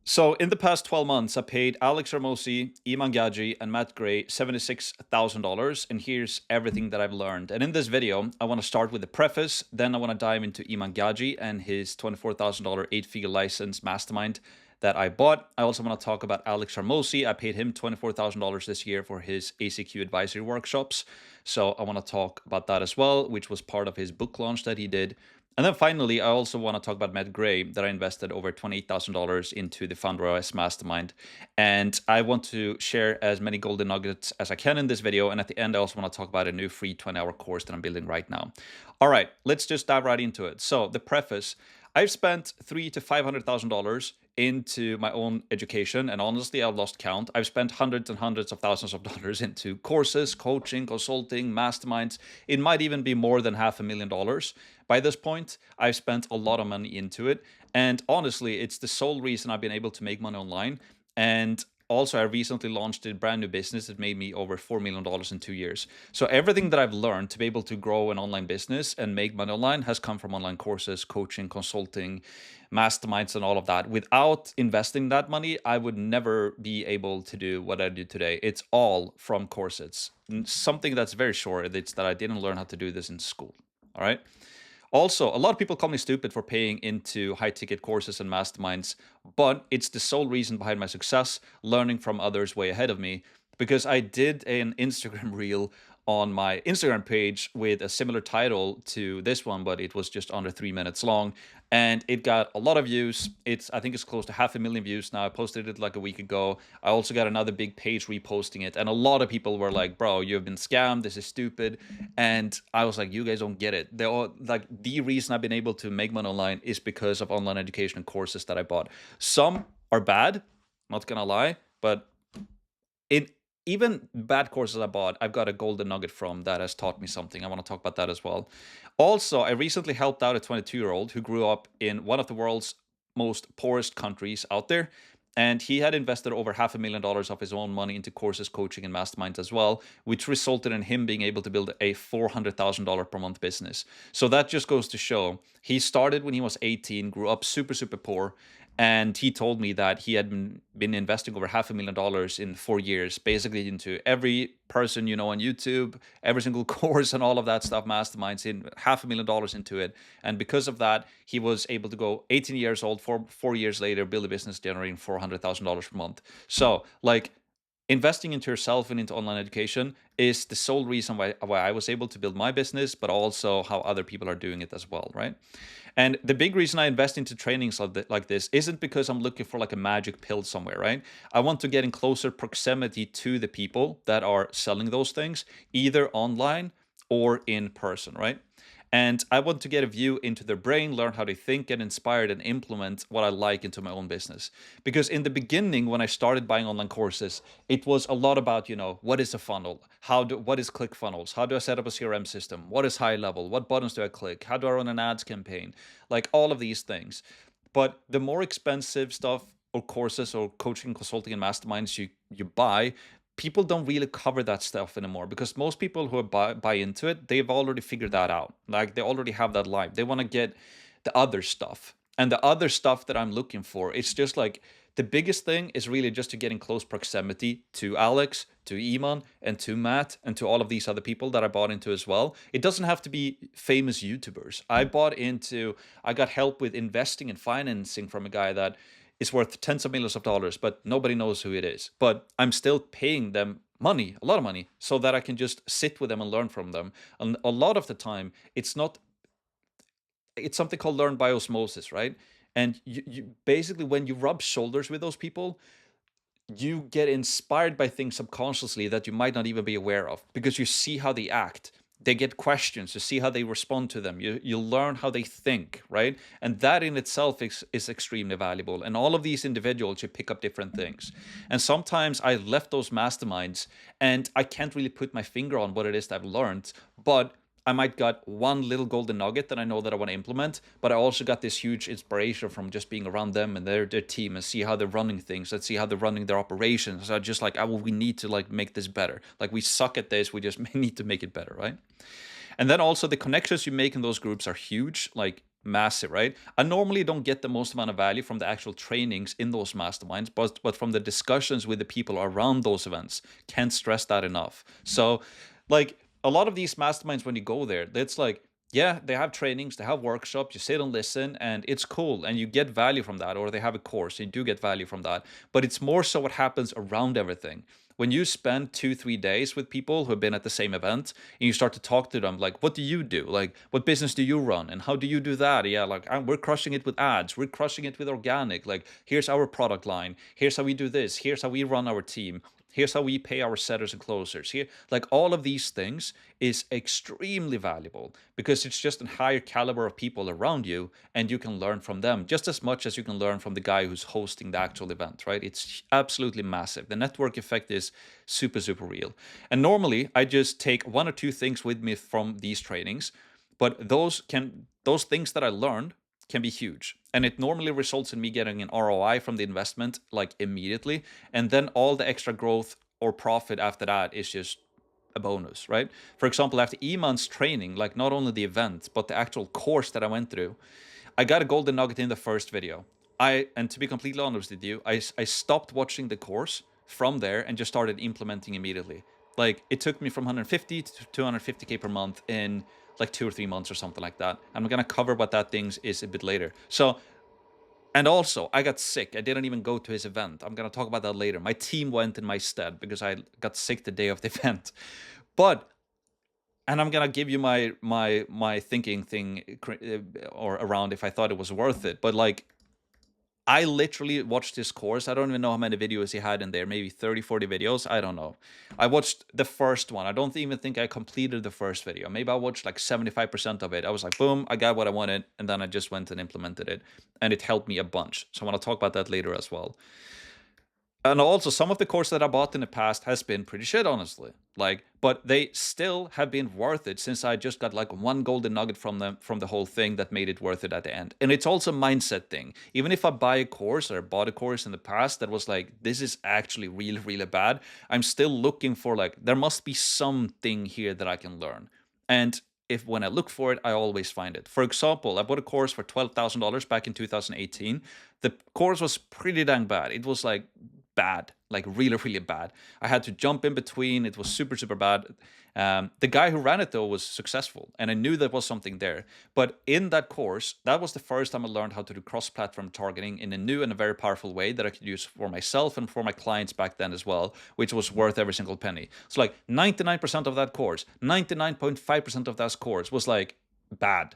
So in the past 12 months, I paid Alex Hormozi, Iman Gadzhi, and Matt Gray $76,000. And here's everything that I've learned. And in this video, I want to start with the preface. Then I want to dive into Iman Gadzhi and his $24,000 eight-figure license mastermind that I bought. I also want to talk about Alex Hormozi. I paid him $24,000 this year for his ACQ advisory workshops. So I want to talk about that as well, which was part of his book launch that he did. And then finally, I also want to talk about Matt Gray, that I invested over $28,000 into the FounderOS Mastermind. And I want to share as many golden nuggets as I can in this video. And at the end, I also want to talk about a new free 20-hour course that I'm building right now. All right, let's just dive right into it. So the preface, I've spent $300,000 to $500,000 into my own education, and honestly, I've lost count. I've spent hundreds and hundreds of thousands of dollars into courses, coaching, consulting, masterminds. It might even be more than $500,000 by this point. I've spent a lot of money into it, and honestly, it's the sole reason I've been able to make money online. And also, I recently launched a brand new business that made me over $4 million in 2 years. So everything that I've learned to be able to grow an online business and make money online has come from online courses, coaching, consulting, masterminds, and all of that. Without investing that money, I would never be able to do what I do today. It's all from courses. Something that's very sure, it's that I didn't learn how to do this in school. All right. Also, a lot of people call me stupid for paying into high ticket courses and masterminds, but it's the sole reason behind my success, learning from others way ahead of me, because I did an Instagram reel on my Instagram page with a similar title to this one, but it was just under 3 minutes long, and it got a lot of views. I think it's close to 500,000 views now. I posted it like a week ago. I also got another big page reposting it, and a lot of people were like, bro, you've been scammed, this is stupid. And I was like, you guys don't get it. They're all like, the reason I've been able to make money online is because of online education and courses that I bought. Some are bad, not gonna lie, but in even bad courses I bought, I've got a golden nugget from that has taught me something. I want to talk about that as well. Also, I recently helped out a 22-year-old who grew up in one of the world's most poorest countries out there. And he had invested over $500,000 of his own money into courses, coaching, and masterminds as well, which resulted in him being able to build a $400,000 per month business. So that just goes to show he started when he was 18, grew up super, super poor. And he told me that he had been investing over $500,000 in 4 years, basically into every person you know on YouTube, every single course and all of that stuff, masterminds, in $500,000 into it. And because of that, he was able to go 18 years old, 4 years later, build a business generating $400,000 per month. So, like, investing into yourself and into online education is the sole reason why I was able to build my business, but also how other people are doing it as well, right? And the big reason I invest into trainings like this isn't because I'm looking for like a magic pill somewhere, right? I want to get in closer proximity to the people that are selling those things, either online or in person, right? And I want to get a view into their brain, learn how they think, get inspired, and implement what I like into my own business. Because in the beginning, when I started buying online courses, it was a lot about, what is a funnel? What is ClickFunnels? How do I set up a CRM system? What is high level? What buttons do I click? How do I run an ads campaign? Like all of these things. But the more expensive stuff or courses or coaching, consulting, and masterminds you buy, people don't really cover that stuff anymore, because most people who buy into it, they've already figured that out. Like, they already have that life. They want to get the other stuff. And the other stuff that I'm looking for, it's just like the biggest thing is really just to get in close proximity to Alex, to Iman, and to Matt, and to all of these other people that I bought into as well. It doesn't have to be famous YouTubers. I got help with investing and financing from a guy that is worth tens of millions of dollars, but nobody knows who it is. But I'm still paying them money, a lot of money, so that I can just sit with them and learn from them. And a lot of the time, it's something called learn by osmosis, right? And you basically, when you rub shoulders with those people, you get inspired by things subconsciously that you might not even be aware of, because you see how they act. They get questions, you see how they respond to them. You learn how they think, right? And that in itself is extremely valuable. And all of these individuals, you pick up different things. And sometimes I left those masterminds and I can't really put my finger on what it is that I've learned, but I might got one little golden nugget that I know that I want to implement, but I also got this huge inspiration from just being around them and their team, and see how they're running things. Let's see how they're running their operations. So I just like, we need to like make this better. Like, we suck at this, we just need to make it better, right? And then also the connections you make in those groups are huge. Like, massive, right? I normally don't get the most amount of value from the actual trainings in those masterminds, but from the discussions with the people around those events. Can't stress that enough. So, like a lot of these masterminds, when you go there, it's like, yeah, they have trainings, they have workshops, you sit and listen, and it's cool, and you get value from that, or they have a course, you do get value from that. But it's more so what happens around everything. When you spend 2-3 days with people who have been at the same event, and you start to talk to them, like, what do you do? Like, what business do you run? And how do you do that? Yeah, like, we're crushing it with ads. We're crushing it with organic. Like, here's our product line. Here's how we do this. Here's how we run our team. Here's how we pay our setters and closers. Here, like all of these things is extremely valuable because it's just a higher caliber of people around you, and you can learn from them just as much as you can learn from the guy who's hosting the actual event, right? It's absolutely massive. The network effect is super, super real. And normally I just take one or two things with me from these trainings, but those things that I learned can be huge. And it normally results in me getting an ROI from the investment like immediately. And then all the extra growth or profit after that is just a bonus, right? For example, after Iman's training, like not only the event, but the actual course that I went through, I got a golden nugget in the first video. And to be completely honest with you, I stopped watching the course from there and just started implementing immediately. Like it took me from 150 to 250K per month in like 2 or 3 months or something like that. I'm gonna cover what that thing is a bit later. So, and also I got sick. I didn't even go to his event. I'm gonna talk about that later. My team went in my stead because I got sick the day of the event. But and I'm gonna give you my thinking thing or around if I thought it was worth it. But like I literally watched his course. I don't even know how many videos he had in there, maybe 30, 40 videos. I don't know. I watched the first one. I don't even think I completed the first video. Maybe I watched like 75% of it. I was like, boom, I got what I wanted. And then I just went and implemented it. And it helped me a bunch. So I want to talk about that later as well. And also, some of the courses that I bought in the past has been pretty shit, honestly. Like, but they still have been worth it since I just got like one golden nugget from them from the whole thing that made it worth it at the end. And it's also a mindset thing. Even if I buy a course or bought a course in the past that was like, this is actually really, really bad, I'm still looking for like, there must be something here that I can learn. And if when I look for it, I always find it. For example, I bought a course for $12,000 back in 2018. The course was pretty dang bad. It was like bad, like really, really bad. I had to jump in between. It was super, super bad. The guy who ran it though was successful, and I knew there was something there. But in that course, that was the first time I learned how to do cross-platform targeting in a new and a very powerful way that I could use for myself and for my clients back then as well, which was worth every single penny. So like 99% of that course, 99.5% of that course was like bad,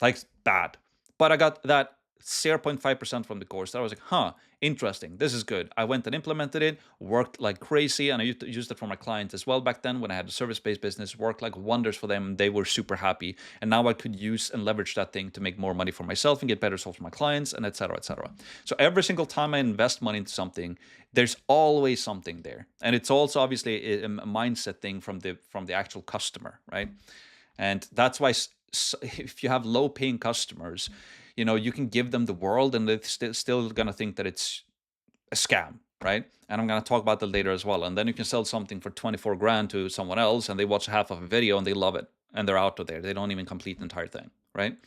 like bad. But I got that 0.5% from the course that I was like, huh, interesting. This is good. I went and implemented it, worked like crazy, and I used it for my clients as well back then when I had a service-based business, worked like wonders for them. They were super happy. And now I could use and leverage that thing to make more money for myself and get better results for my clients, and et cetera, et cetera. So every single time I invest money into something, there's always something there. And it's also obviously a mindset thing from the actual customer, right? And that's why if you have low paying customers, you can give them the world and they're still going to think that it's a scam, right? And I'm going to talk about that later as well. And then you can sell something for 24 grand to someone else and they watch half of a video and they love it and they're out of there. They don't even complete the entire thing, right?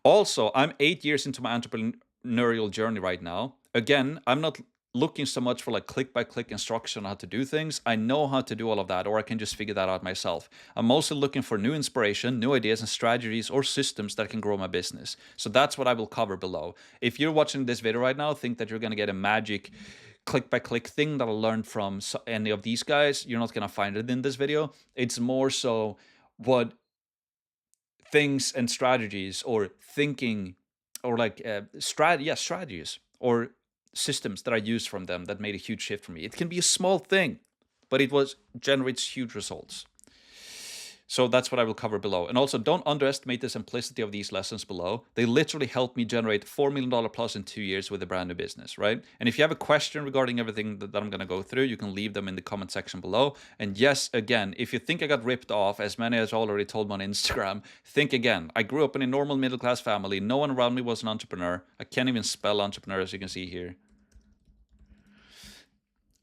Also, I'm 8 years into my entrepreneurial journey right now. Again, I'm not looking so much for like click by click instruction on how to do things. I know how to do all of that, or I can just figure that out myself. I'm mostly looking for new inspiration, new ideas and strategies or systems that can grow my business. So that's what I will cover below. If you're watching this video right now, think that you're going to get a magic click by click thing that I learned from any of these guys, you're not going to find it in this video. It's more so what things and strategies or thinking or like strategies or systems that I used from them that made a huge shift for me. It can be a small thing, but it generates huge results. So that's what I will cover below. And also don't underestimate the simplicity of these lessons below. They literally helped me generate $4 million plus in 2 years with a brand new business, right? And if you have a question regarding everything that I'm going to go through, you can leave them in the comment section below. And yes, again, if you think I got ripped off, as many as already told me on Instagram, think again. I grew up in a normal middle-class family. No one around me was an entrepreneur. I can't even spell entrepreneur, as you can see here.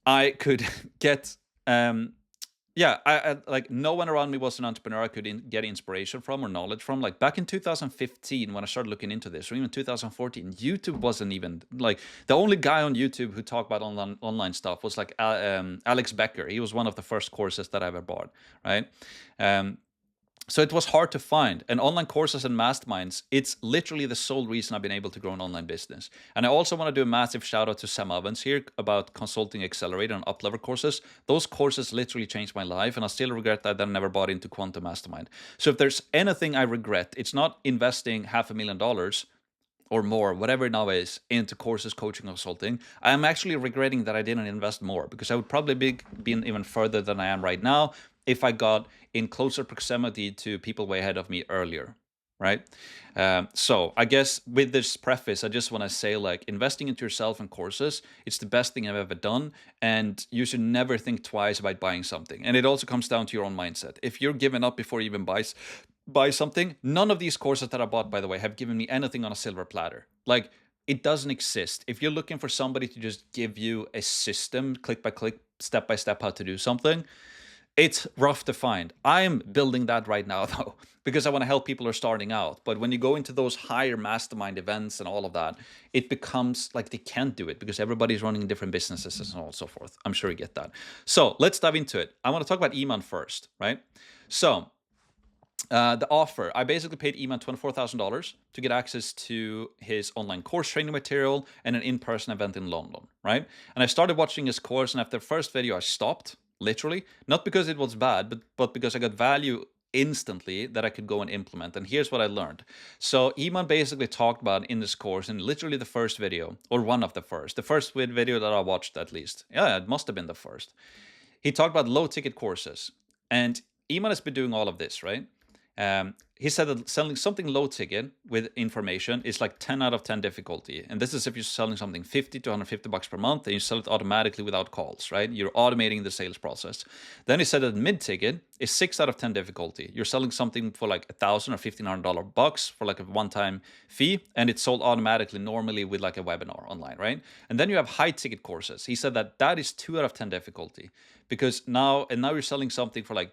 I could get Yeah, like no one around me was an entrepreneur I could get inspiration from or knowledge from. Like back in 2015, when I started looking into this, or even 2014, YouTube wasn't even like the only guy on YouTube who talked about online stuff was like Alex Becker. He was one of the first courses that I ever bought, right? Um, so it was hard to find. And online courses and masterminds, it's literally the sole reason I've been able to grow an online business. And I also want to do a massive shout out to Sam Evans here about Consulting Accelerator and Uplevel courses. Those courses literally changed my life, and I still regret that I never bought into Quantum Mastermind. So if there's anything I regret, it's not investing $500,000 or more, whatever it now is, into courses, coaching, consulting. I'm actually regretting that I didn't invest more, because I would probably be been even further than I am right now if I got in closer proximity to people way ahead of me earlier, right? So I guess with this preface, I just want to say, like, investing into yourself and courses, it's the best thing I've ever done, and you should never think twice about buying something. And it also comes down to your own mindset. If you're giving up before you even buy something, none of these courses that I bought, by the way, have given me anything on a silver platter. Like, it doesn't exist. If you're looking for somebody to just give you a system, click by click, step by step, how to do something, it's rough to find. I'm building that right now, though, because I want to help people who are starting out. But when you go into those higher mastermind events and all of that, it becomes like they can't do it because everybody's running different businesses and so on and so forth. I'm sure you get that. So let's dive into it. I want to talk about Iman first, right? So the offer, I basically paid Iman $24,000 to get access to his online course training material and an in-person event in London, right? And I started watching his course, and after the first video, I stopped, literally, not because it was bad, but because I got value instantly that I could go and implement. And here's what I learned. So Iman basically talked about in this course, in literally the first video, or one of the first video that I watched, at least. Yeah, it must have been the first. He talked about low ticket courses, and Iman has been doing all of this, right? He said that selling something low ticket with information is like 10 out of 10 difficulty. And this is if you're selling something 50 to 150 bucks per month and you sell it automatically without calls, right? You're automating the sales process. Then he said that mid ticket is 6 out of 10 difficulty. You're selling something for like $1,000 or $1,500 bucks for like a one-time fee, and it's sold automatically normally with like a webinar online, right? And then you have high ticket courses. He said that that is 2 out of 10 difficulty, because now you're selling something for like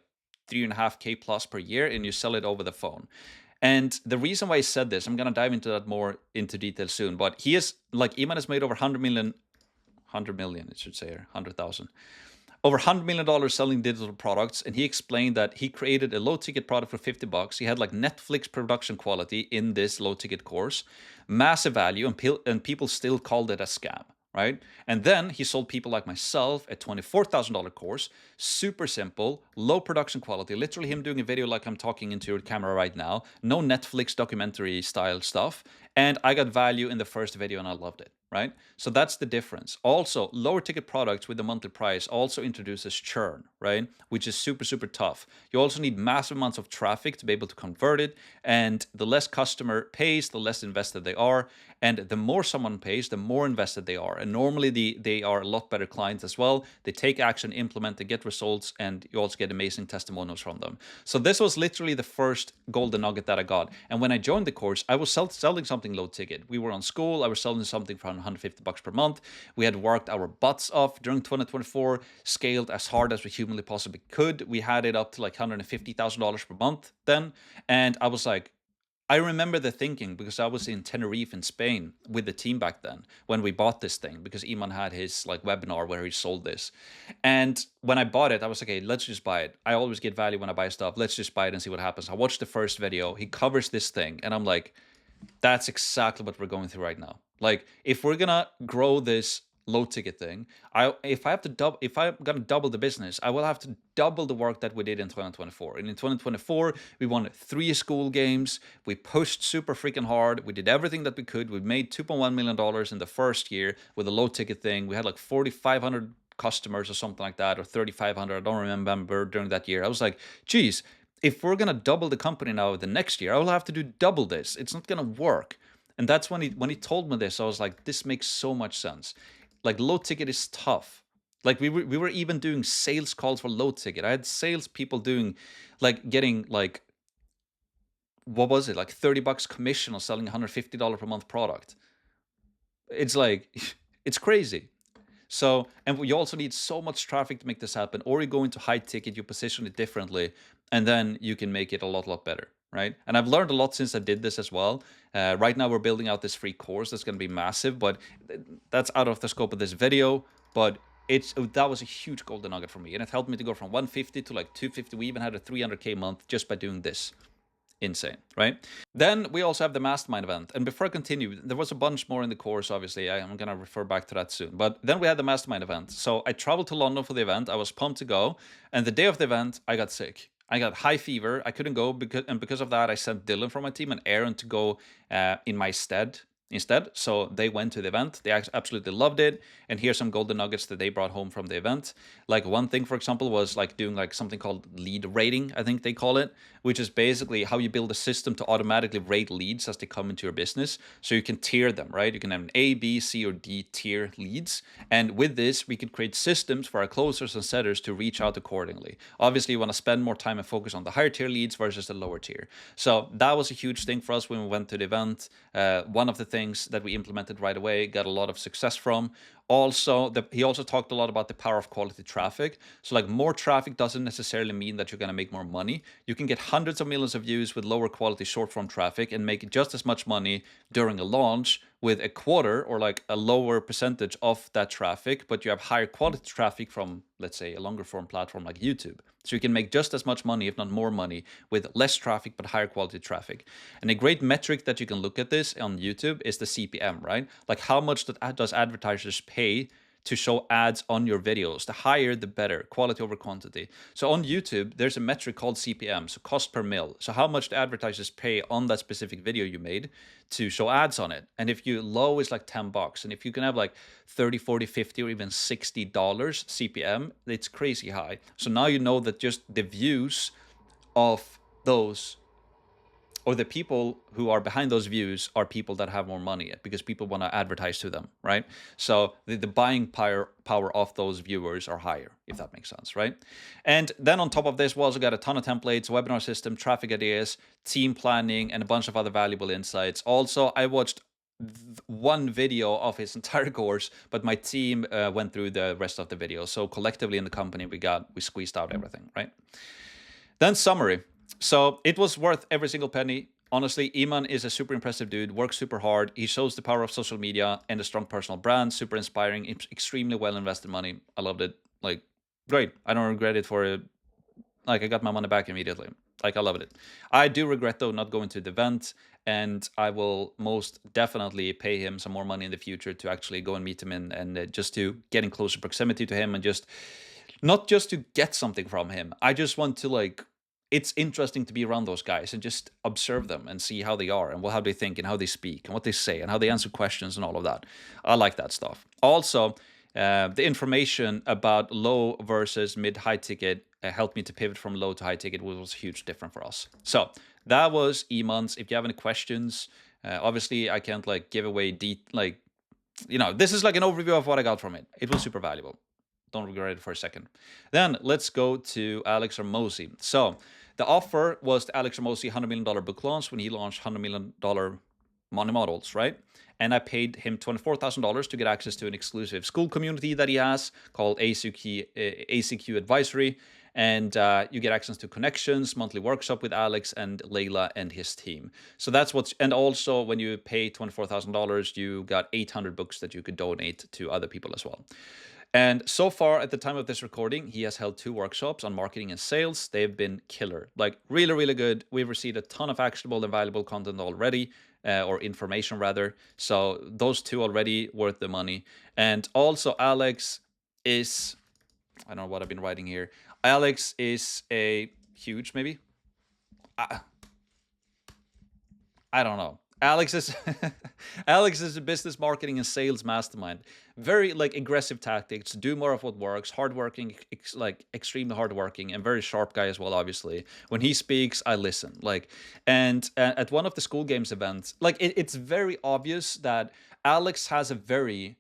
3.5K plus per year, and you sell it over the phone. And the reason why he said this, I'm going to dive into that more into detail soon, but he is like, Iman has made over 100 million, it should say here, 100,000, over $100 million selling digital products. And he explained that he created a low ticket product for 50 bucks. He had like Netflix production quality in this low ticket course, massive value, and people still called it a scam, right? And then he sold people like myself a $24,000 course, super simple, low production quality, literally him doing a video like I'm talking into your camera right now, no Netflix documentary style stuff. And I got value in the first video and I loved it, right? So that's the difference. Also, lower ticket products with the monthly price also introduces churn, right? Which is super, super tough. You also need massive amounts of traffic to be able to convert it. And the less customer pays, the less invested they are. And the more someone pays, the more invested they are. And normally they are a lot better clients as well. They take action, implement, they get results, and you also get amazing testimonials from them. So this was literally the first golden nugget that I got. And when I joined the course, I was selling something low ticket. We were on school. I was selling something for 150 bucks per month. We had worked our butts off during 2024, scaled as hard as we humanly possibly could. We had it up to like $150,000 per month then. And I was like, I remember the thinking, because I was in Tenerife in Spain with the team back then when we bought this thing, because Iman had his like webinar where he sold this. And when I bought it, I was like, okay, let's just buy it. I always get value when I buy stuff. Let's just buy it and see what happens. I watched the first video. He covers this thing, and I'm like, that's exactly what we're going through right now. Like, if we're gonna grow this low ticket thing, if I'm gonna double the business, I will have to double the work that we did in 2024. And in 2024, we won 3 school games. We pushed super freaking hard. We did everything that we could. We made $2.1 million in the first year with a low ticket thing. We had like 4,500 customers or something like that, or 3,500. I don't remember during that year. I was like, geez, if we're gonna double the company now the next year, I will have to do double this. It's not gonna work. And that's when he told me this, I was like, this makes so much sense. Like, low ticket is tough. Like, we were even doing sales calls for low ticket. I had sales people doing, like, getting like, what was it, like 30 bucks commission on selling $150 per month product. It's like, it's crazy. So, and you also need so much traffic to make this happen, or you go into high ticket, you position it differently, and then you can make it a lot better, right? And I've learned a lot since I did this as well. Right now, we're building out this free course that's going to be massive, but that's out of the scope of this video. But that was a huge golden nugget for me, and it helped me to go from 150 to like 250. We even had a 300K month just by doing this. Insane, right? Then we also have the mastermind event. And before I continue, there was a bunch more in the course, obviously. I'm going to refer back to that soon. But then we had the mastermind event. So I traveled to London for the event. I was pumped to go. And the day of the event, I got sick. I got high fever. I couldn't go because of that, I sent Dylan from my team and Aaron to go in my stead instead. So they went to the event. They absolutely loved it. And here's some golden nuggets that they brought home from the event. Like one thing, for example, was like doing like something called lead rating, I think they call it, which is basically how you build a system to automatically rate leads as they come into your business. So you can tier them, right? You can have an A, B, C, or D tier leads. And with this, we could create systems for our closers and setters to reach out accordingly. Obviously, you want to spend more time and focus on the higher tier leads versus the lower tier. So that was a huge thing for us when we went to the event. One of the things that we implemented right away, got a lot of success from. Also, he also talked a lot about the power of quality traffic. So like more traffic doesn't necessarily mean that you're going to make more money. You can get hundreds of millions of views with lower quality short form traffic and make just as much money during a launch with a quarter or like a lower percentage of that traffic, but you have higher quality traffic from, let's say, a longer form platform like YouTube. So you can make just as much money, if not more money, with less traffic but higher quality traffic. And a great metric that you can look at this on YouTube is the CPM, right? Like how much does advertisers pay to show ads on your videos? The higher, the better, quality over quantity. So on YouTube, there's a metric called CPM, so cost per mil. So how much the advertisers pay on that specific video you made to show ads on it. And if you low is like $10, and if you can have like 30, 40, 50, or even $60 CPM, it's crazy high. So now you know that just the views of those, or the people who are behind those views, are people that have more money because people want to advertise to them, right? So the buying power of those viewers are higher, if that makes sense, right? And then on top of this, we also got a ton of templates, webinar system, traffic ideas, team planning, and a bunch of other valuable insights. Also, I watched one video of his entire course, but my team went through the rest of the video. So collectively in the company, we squeezed out everything, right? Then summary. So it was worth every single penny. Honestly, Iman is a super impressive dude, works super hard. He shows the power of social media and a strong personal brand, super inspiring, extremely well invested money. I loved it. Like, great. I don't regret it for it. Like, I got my money back immediately. Like, I loved it. I do regret, though, not going to the event, and I will most definitely pay him some more money in the future to actually go and meet him and just to get in closer proximity to him and just, not just to get something from him. I just want to, like, it's interesting to be around those guys and just observe them and see how they are and how they think and how they speak and what they say and how they answer questions and all of that. I like that stuff. Also, the information about low versus mid-high ticket helped me to pivot from low to high ticket, which was a huge difference for us. So that was Iman's. If you have any questions, obviously I can't like give away this is like an overview of what I got from it. It was super valuable. Don't regret it for a second. Then let's go to Alex Hormozi. So the offer was the Alex Hormozi $100 million book launch when he launched $100 million money models, right? And I paid him $24,000 to get access to an exclusive school community that he has called ACQ Advisory. And you get access to connections, monthly workshop with Alex and Layla and his team. So that's and also when you pay $24,000, you got 800 books that you could donate to other people as well. And so far, at the time of this recording, he has held 2 workshops on marketing and sales. They've been killer, like really, really good. We've received a ton of actionable and valuable content already, or information rather. So those 2 already worth the money. And also Alex is, I don't know what I've been writing here. Alex is a huge, maybe? I don't know. Alex is Alex is a business marketing and sales mastermind. Very like aggressive tactics, do more of what works, hardworking, like extremely hardworking, and very sharp guy as well. Obviously, when he speaks, I listen. Like, and at one of the school games events, like it's very obvious that Alex has a very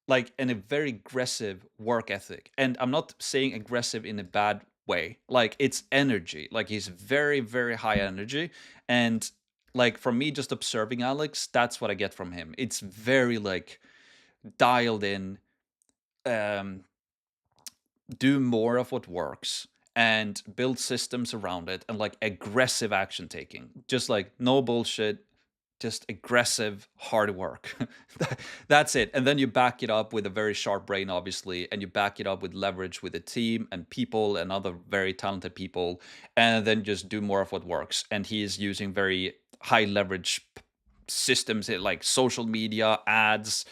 aggressive work ethic, and I'm not saying aggressive in a bad way. Like it's energy. Like he's very, very high energy, and like for me just observing Alex, that's what I get from him. It's very like dialed in, um, do more of what works and build systems around it, and like aggressive action taking, just like no bullshit, just aggressive hard work. That's it. And then you back it up with a very sharp brain, obviously, and you back it up with leverage with a team and people and other very talented people, and then just do more of what works. And he is using very high leverage systems, like social media ads,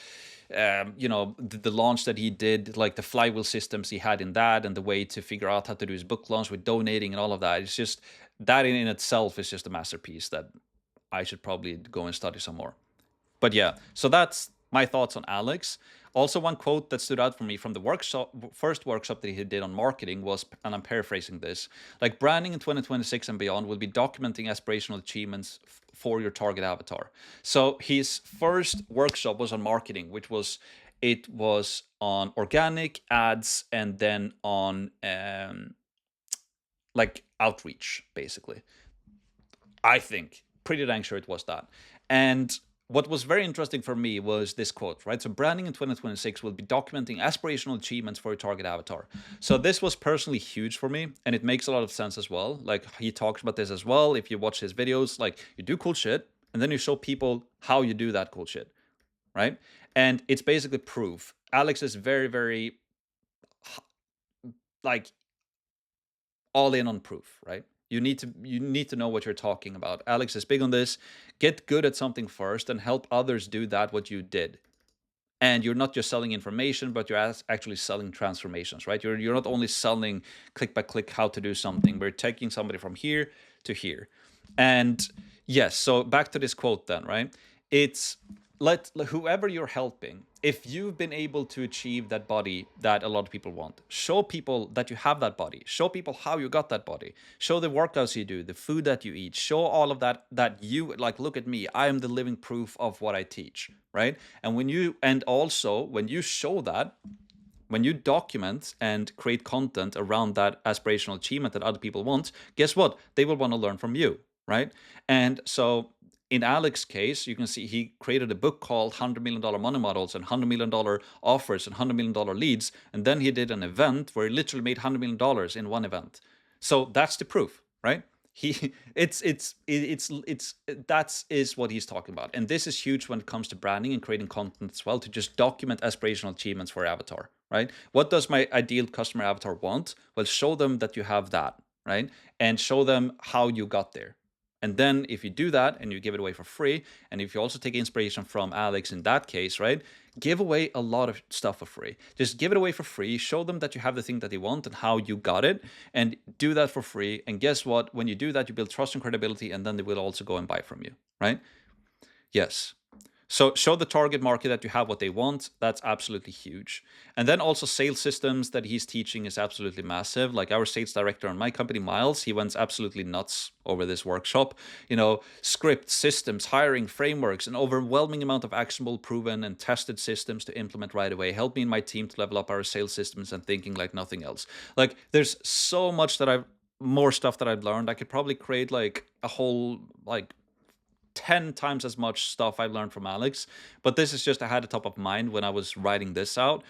the launch that he did, like the flywheel systems he had in that, and the way to figure out how to do his book launch with donating and all of that. It's just that in itself is just a masterpiece that I should probably go and study some more. But yeah, so that's my thoughts on Alex. Also, one quote that stood out for me from the first workshop that he did on marketing was, and I'm paraphrasing this, like branding in 2026 and beyond will be documenting aspirational achievements for your target avatar. So his first workshop was on marketing, it was on organic ads and then on like outreach, basically. I think pretty dang sure it was that. And what was very interesting for me was this quote, right? So branding in 2026 will be documenting aspirational achievements for your target avatar. So this was personally huge for me, and it makes a lot of sense as well. Like he talks about this as well. If you watch his videos, like you do cool shit, and then you show people how you do that cool shit, right? And it's basically proof. Alex is very, very like all in on proof, right? You need to know what you're talking about. Alex is big on this. Get good at something first and help others do that what you did. And you're not just selling information, but you're actually selling transformations, right? You're not only selling click by click how to do something. We're taking somebody from here to here. And yes, so back to this quote then, right? It's let whoever you're helping, if you've been able to achieve that body that a lot of people want, show people that you have that body, show people how you got that body, show the workouts you do, the food that you eat, show all of that, that you like, look at me, I am the living proof of what I teach, right? And also when you show that, when you document and create content around that aspirational achievement that other people want, guess what? They will want to learn from you, right? And so in Alex's case, you can see he created a book called $100 million Money Models and $100 million offers and $100 million leads. And then he did an event where he literally made $100 million in one event. So that's the proof, right? He it's That is what he's talking about. And this is huge when it comes to branding and creating content as well, to just document aspirational achievements for avatar, right? What does my ideal customer avatar want? Well, show them that you have that, right? And show them how you got there. And then if you do that and you give it away for free, and if you also take inspiration from Alex in that case, right? Give away a lot of stuff for free. Just give it away for free. Show them that you have the thing that they want and how you got it, and do that for free. And guess what? When you do that, you build trust and credibility, and then they will also go and buy from you, right? Yes. So show the target market that you have what they want. That's absolutely huge. And then also sales systems that he's teaching is absolutely massive. Like our sales director on my company, Miles, he went absolutely nuts over this workshop. Script systems, hiring frameworks, an overwhelming amount of actionable, proven, and tested systems to implement right away. Help me and my team to level up our sales systems and thinking like nothing else. Like there's so much more stuff that I've learned. I could probably create like a whole like 10 times as much stuff I've learned from Alex, but this is just I had it top of mind when I was writing this out.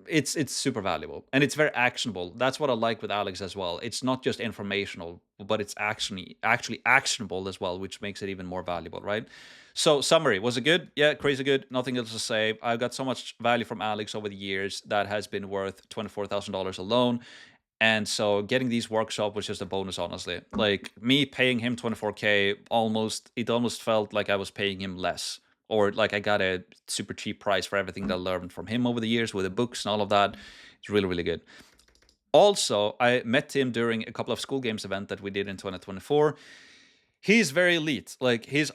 It's super valuable and it's very actionable. That's what I like with Alex as well. It's not just informational, but it's actually actionable as well, which makes it even more valuable, right? So summary, was it good? Yeah, crazy good. Nothing else to say. I got so much value from Alex over the years that has been worth $24,000 alone. And so getting these workshop was just a bonus, honestly. Like me paying him 24K, it almost felt like I was paying him less. Or like I got a super cheap price for everything that I learned from him over the years with the books and all of that. It's really, really good. Also, I met him during a couple of school games event that we did in 2024. He's very elite. Like he's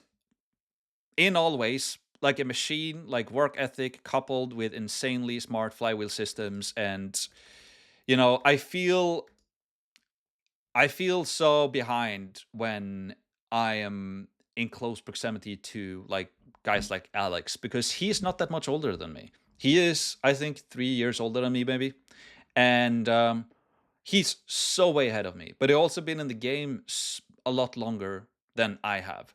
in all ways like a machine, like work ethic coupled with insanely smart flywheel systems. And I feel so behind when I am in close proximity to like guys like Alex, because he's not that much older than me. He is, I think, 3 years older than me, maybe, and he's so way ahead of me. But he also been in the game a lot longer than I have.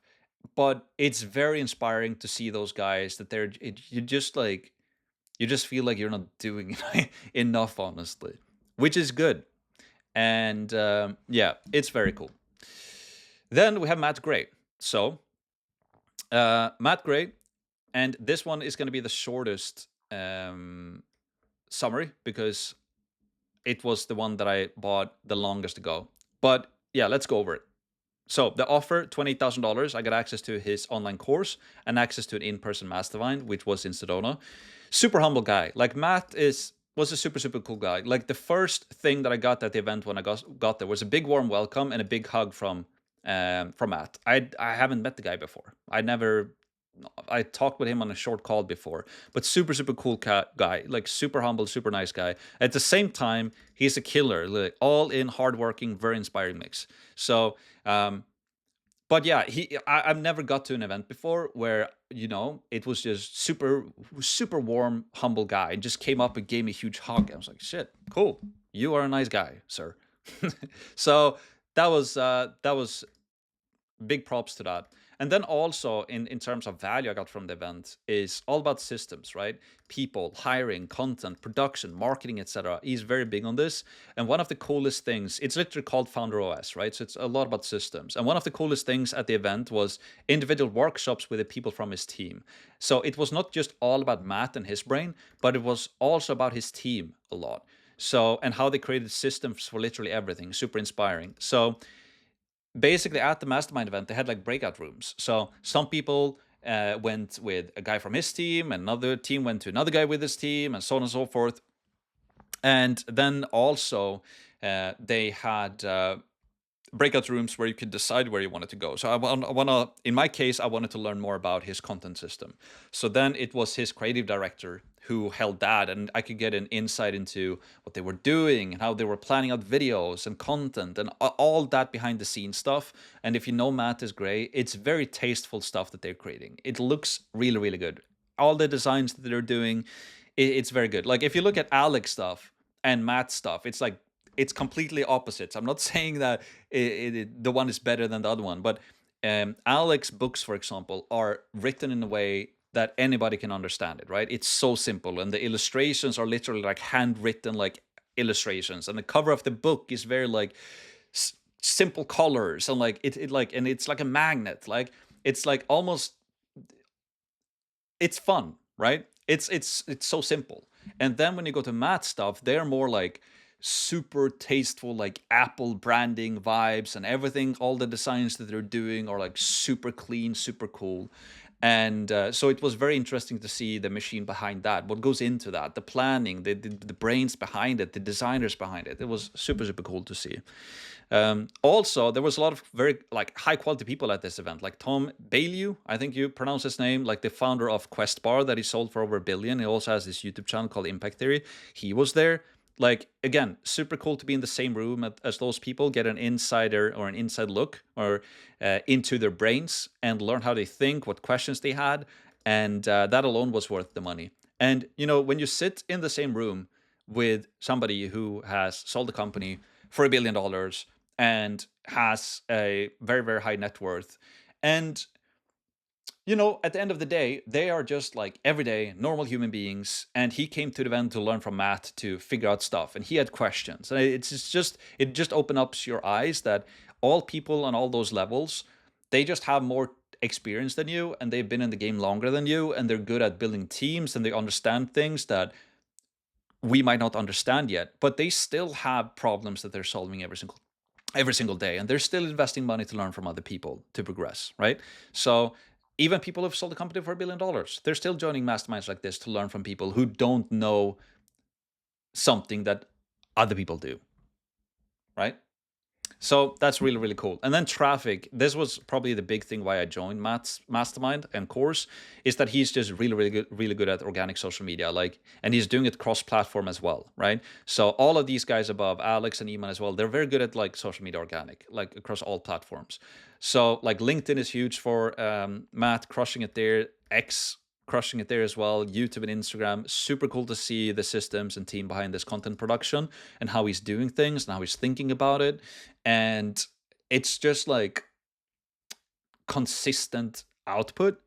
But it's very inspiring to see those guys that you just like You just feel like you're not doing enough, honestly, which is good. And yeah, it's very cool. Then we have Matt Gray. So Matt Gray, and this one is going to be the shortest summary because it was the one that I bought the longest ago. But yeah, let's go over it. So the offer, $28,000. I got access to his online course and access to an in-person mastermind, which was in Sedona. Super humble guy. Like Matt was a super cool guy. Like the first thing that I got at the event when I got there was a big warm welcome and a big hug from Matt. I haven't met the guy before. I talked with him on a short call before, but super cool guy, like super humble, super nice guy. At the same time, he's a killer, like all in, hardworking, very inspiring mix. So, but yeah, I've never got to an event before where it was just super warm, humble guy, and just came up and gave me a huge hug. I was like, shit, cool, you are a nice guy, sir. So that was big props to that. And then also in terms of value I got from the event is all about systems, right? People, hiring, content, production, marketing, etc. He's very big on this. And one of the coolest things, it's literally called Founder OS, right? So it's a lot about systems. And one of the coolest things at the event was individual workshops with the people from his team. So it was not just all about Matt and his brain, but it was also about his team a lot. So, and how they created systems for literally everything. Super inspiring. So basically at the mastermind event they had like breakout rooms, so some people went with a guy from his team, and another team went to another guy with his team, and so on and so forth. And then also they had breakout rooms where you could decide where you wanted to go. So I want to, in my case, I wanted to learn more about his content system. So then it was his creative director who held that, and I could get an insight into what they were doing and how they were planning out videos and content and all that behind the scenes stuff. And if you know Matt is Gray, it's very tasteful stuff that they're creating. It looks really good. All the designs that they're doing, it's very good. Like if you look at Alex stuff and Matt stuff, it's like it's completely opposites. I'm not saying that the one is better than the other one, but Alex books, for example, are written in a way that anybody can understand it, right? It's so simple, and the illustrations are literally like handwritten, like illustrations, and the cover of the book is very like simple colors, and like it like, and it's like a magnet, like it's like almost, it's fun, right? It's so simple. And then when you go to Matt stuff, they're more like super tasteful, like Apple branding vibes and everything. All the designs that they're doing are like super clean, super cool. And so it was very interesting to see the machine behind that, what goes into that, the planning, the brains behind it, the designers behind it. It was super cool to see. Also, there was a lot of very like high quality people at this event, like Tom Bailey, I think you pronounce his name, like the founder of Quest Bar that he sold for over $1 billion. He also has this YouTube channel called Impact Theory. He was there. Like again, super cool to be in the same room as those people, get an insider or an inside look or into their brains and learn how they think, what questions they had, and that alone was worth the money. And when you sit in the same room with somebody who has sold a company for $1 billion and has a very high net worth, and at the end of the day, they are just like everyday, normal human beings. And he came to the event to learn from Matt to figure out stuff. And he had questions. And it just opens up your eyes that all people on all those levels, they just have more experience than you. And they've been in the game longer than you. And they're good at building teams. And they understand things that we might not understand yet. But they still have problems that they're solving every single day, and they're still investing money to learn from other people to progress, right? So even people who've sold a company for $1 billion, they're still joining masterminds like this to learn from people who don't know something that other people do, right? So that's really cool. And then traffic. This was probably the big thing why I joined Matt's mastermind and course, is that he's just really good at organic social media. Like, and he's doing it cross-platform as well, right? So all of these guys above, Alex and Iman as well, they're very good at like social media organic, like across all platforms. So like LinkedIn is huge for Matt, crushing it there. X crushing it there as well. YouTube and Instagram, super cool to see the systems and team behind this content production and how he's doing things and how he's thinking about it. And it's just like consistent output.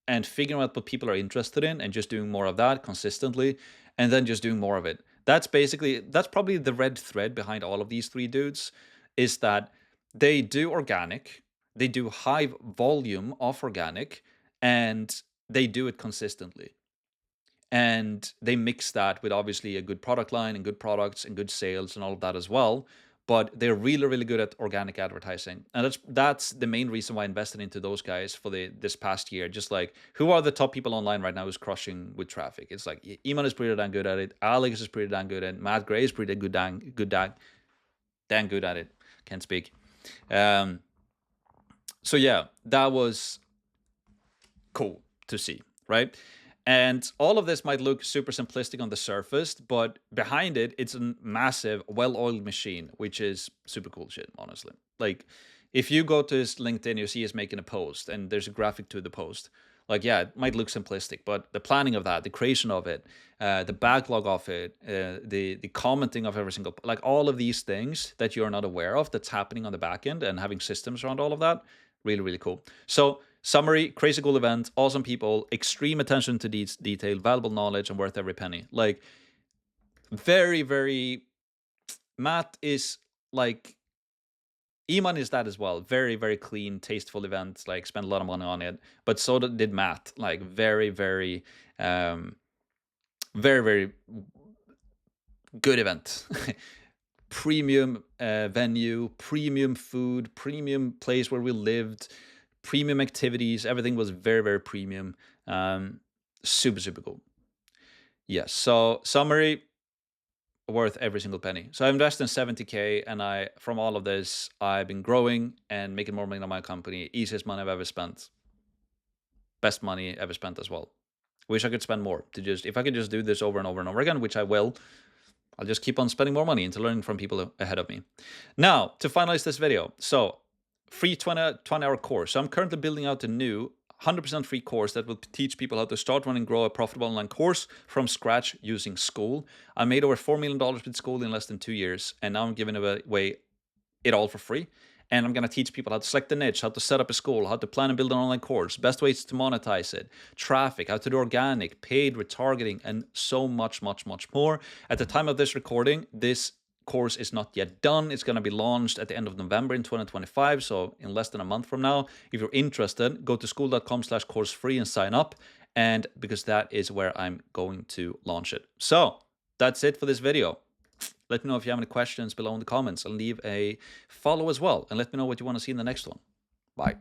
and figuring out what people are interested in and just doing more of that consistently, and then just doing more of it. That's probably the red thread behind all of these three dudes, is that they do organic, they do high volume of organic, and they do it consistently. And they mix that with obviously a good product line and good products and good sales and all of that as well. But they're really, really good at organic advertising. And that's the main reason why I invested into those guys for this past year. Just like, who are the top people online right now who's crushing with traffic? It's like Iman is pretty damn good at it. Alex is pretty damn good at it. Matt Gray is pretty damn good at it. Can't speak. So yeah, that was cool to see, right? And all of this might look super simplistic on the surface, but behind it, it's a massive, well-oiled machine, which is super cool shit, honestly. Like, if you go to his LinkedIn, you see he's making a post, and there's a graphic to the post. Like, yeah, it might look simplistic, but the planning of that, the creation of it, the backlog of it, the commenting of every single, like all of these things that you're not aware of that's happening on the back end, and having systems around all of that, really, really cool. So, summary, crazy cool event, awesome people, extreme attention to detail, valuable knowledge, and worth every penny. Like, very, very, Matt is like, Iman is that as well. Very, very clean, tasteful event. Like, spent a lot of money on it. But so did Matt. Like, very, very, very, very good event. Premium venue, premium food, premium place where we lived, premium activities. Everything was very, very premium. Super, super cool. Yes. So summary, worth every single penny. So I invested in 70K, and from all of this, I've been growing and making more money on my company. Easiest money I've ever spent. Best money ever spent as well. Wish I could spend more. If I could just do this over and over and over again, which I will, I'll just keep on spending more money into learning from people ahead of me. Now, to finalize this video, so free 20-hour course. So I'm currently building out a new 100% free course that will teach people how to start, run, and grow a profitable online course from scratch using School. I made over $4 million with School in less than 2 years, and now I'm giving away it all for free. And I'm going to teach people how to select the niche, how to set up a school, how to plan and build an online course, best ways to monetize it, traffic, how to do organic, paid, retargeting, and so much, much, much more. At the time of this recording, this course is not yet done. It's going to be launched at the end of November in 2025, so in less than a month from now. If you're interested, go to school.com/course free and sign up, and because that is where I'm going to launch it. So that's it for this video. Let me know if you have any questions below in the comments, and leave a follow as well, and let me know what you want to see in the next one. Bye.